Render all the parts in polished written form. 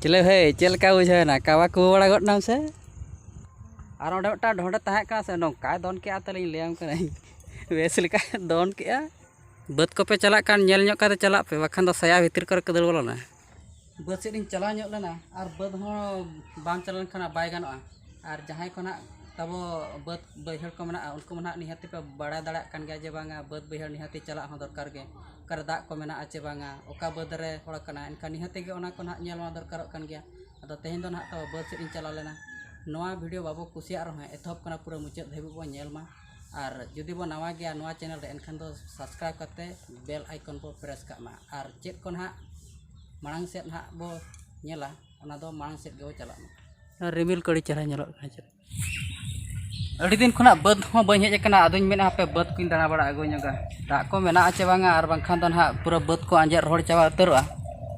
चले हे चल का बुझेना कावा को बड़ा गटनाम से और ओटा ढोंडे तहां का से नौका दोन के आतलिन लेम कनै बेस लेका दोन के बद को पे चला कान नेल ᱧᱚᱜ काते चला पे बखान दो सया भीतर कर कदर बोलना बद से दिन चला ᱧᱚᱜ लेना और बद हो बाम चलन खाना बाय गानोआ और जहां को ना तबो बद बैहर को मना उनको मना निहाती पे बड़ा दड़ा कान गया जे बांगा बद बैहर निहाती चला हो दरकार गे कर दा को मेना आचे बांगा ओका बद रे होड़ कना इनका निहाती गे ओना को ना नेल मा दरकार कान गया अदो तेहेन दो ना तो बद से दिन चला लेना नवा वीडियो बाबू कुसिया रहो एथप कना पूरा मुचाद धाबी बो नेल मा और जुदी बो नवा गया नवा चैनल रे एनखान दो सब्सक्राइब करते बेल आइकन बो प्रेस का मा और चेक को ना मांग सेट ना बो नेला ओना दो मांग सेट गो चला मा रिमिल कड़ी चरा नेलो अड़ी दिन खुना बद हो बኝ हेज कना अदुñ मेना पे बद किन दाना बड़ा अगो ᱧᱚᱜᱟ दा को मेना आचे बांगा और बांखान दो ना पूरा बद को आंजर रोड चावा उतरवा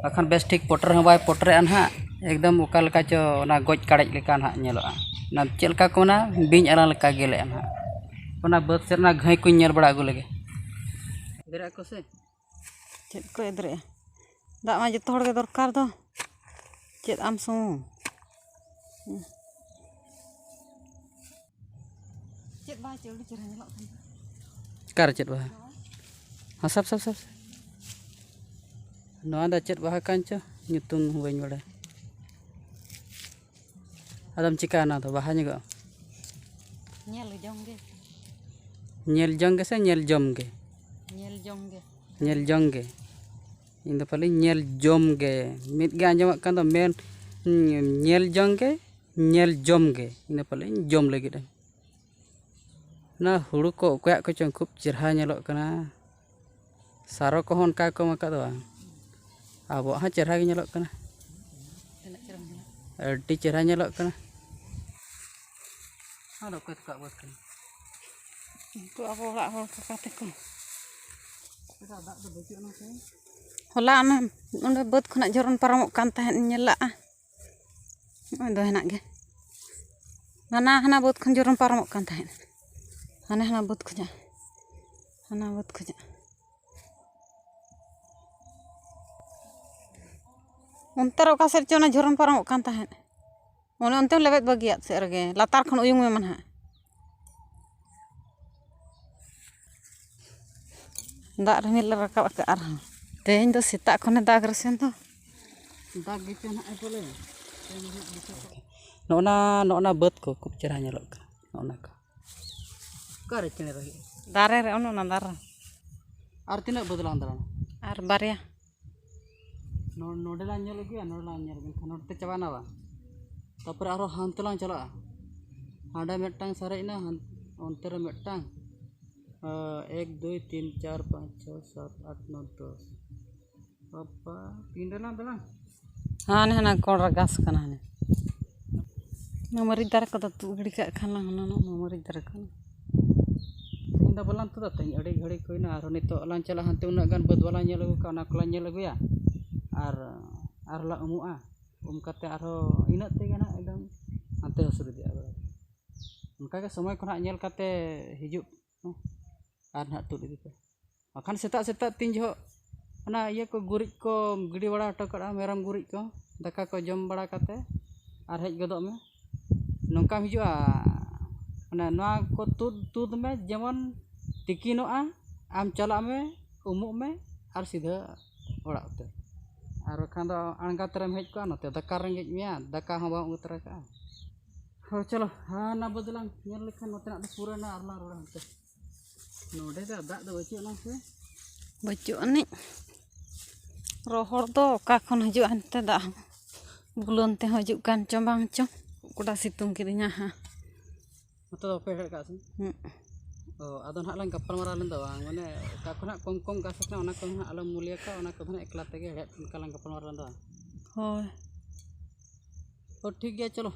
बाखान बेस ठीक पोटर हो बाय पोटरे अन हा एकदम ओका लका चो ना गोज काड़ज लेका ना नेलोआ ना चेलका को ना बिñ आला लेका गेले अन हा ओना बद सेना घई को नेल बड़ा अगो लगे इधर को से चेत को इधर दा मा जतो हड़ के दरकार दो चेत आम सु चेत बा चेउड़ी चेरा नेलो कार चेत बा हां सब सब सब नवा दा चेत बा कान चो nyutung बኝ बड़ा आदम चिका ना तो बाहा ᱧᱚᱜ नेल जोंगे नेल जोंगे से नेल जोमगे नेल जोंगे नेल जोंगे इन दो पले नेल जोमगे मिट गे आंजम कान दो मेन नेल जोंगे नेल जोमगे इन पले जोम लगी ना हुड़ू को ओकया को चंग खूब चेहरा नेलोक कना सारो को होन का को मका दो आबो हा चेहरा गे नेलोक कना अड्डी चेहरा नेलोक कना हालो कत का बस कना तो अब ओड़ा हो काते को दा दा दो बचु ना से होला ना उन्डे बद खना जरन पारमक कान तहन नेला ओय दो हेना गे नाना हना बद खन जरन पारमक कान तहन हाने हना बद खजा हना बद खजा उनतर ओका सेर चोना जरन पारमक कान तहन ओने उनते लेबेत बगिया से रगे लातार खन उयुंग में मनहा दाग रिमिल रकाब का आर तेहेन दो सेता खने दाग रसेन तो दाग गिचे ना बोले नोना बद को खूब चेहरा नेलोक का नोना का करे चेने रही दारे रे ओनो ना दारा और तीना बदला अंदर आर बारिया नोडेला नेल गया नोडला नेल गया नोडते चबाना बा तापर आरो हांतला चला हांडा मेटांग सारेना अंतर मेटांग 1 2 3 4 5 6 7 8 9 10 पापा तीन डला दला हाने हना कोड़ रगास कना ने ममरी दार को तू घड़ी का खाना हना ममरी दार को इंदा बोलान तो तई अड़ी घड़ी कोइना आरो नितो लान चला हांते उना गान बद वाला नेल अगु का ना कोला नेल अगुया आर ला उमुआ कते आरो इना ते ना एकदम हांते हसुर दिया उनका के समय खना नेल कते हिजु और ना तुद इदी पे अखान सेता सेता तीन जो ना ये को गुरिज को गिडी बड़ा टकड़ा मेरम गुरिज को दाका को जम बड़ा कते और हेज गदो में नोंका हिजुआ ना नवा को तुद में जेमन तिकिनोआ आम चला में उमुक में और सीधा ओड़ा उतर और खान दो अणगा तरम हेज को नते दाका रेंगेज मिया दाका हो बा उतर का हो चलो हाँ ना बदलांग नेल लेखान नते ना पूरा ना अरला रोड़ा हते नोडे दा दा दो बचु ना से बच्चो अनि रोहड़ दो का खन हजु अंते दा बुलन ते हजु कान चो बांग चो कोडा सितुंग किदिnya हा मत दो पे हेड का से ओ आदो ना लांग कपल मारा लन दो बांग माने का खना कम कम का सकना ओना को ना आलो मूल्य का ओना को ना एकला तेगे हेड का लांग कपल मारा लन दो होय ओ ठीक गया चलो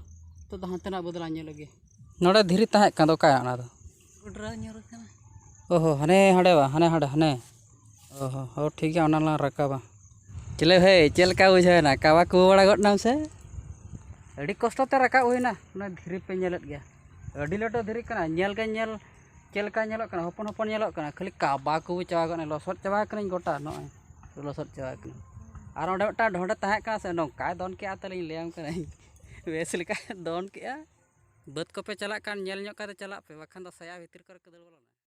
तो हांते ना बदला ने लगे नोडे धीरे ताहे का दो का ना दो उडरा न्योर kana ओहो हने हड़े वा हने हड़े हने ओहो हो ठीक है ओना रकाबा चले हे चल का बुझेना कावा को बड़ा गटनाम से अड़ी कष्ट ते रका होइना ना धीरे पे नेलत गया अड़ी लटो धीरे कना नेल के नेल चल का नेलक कना हपन हपन नेलक कना खाली काबा को चावा कना लसट चावा कना गोटा नो लसट चावा कना और ओंडे मिट्टा ढोंडे तहाँ का से नौका दोन के तलिंग लेम कना बेस लेका दोन के बद को पे चला कान नेल ᱧᱚᱜ ᱠᱟᱛᱮ चला पे बखान दो सया भीतर कर दल बोला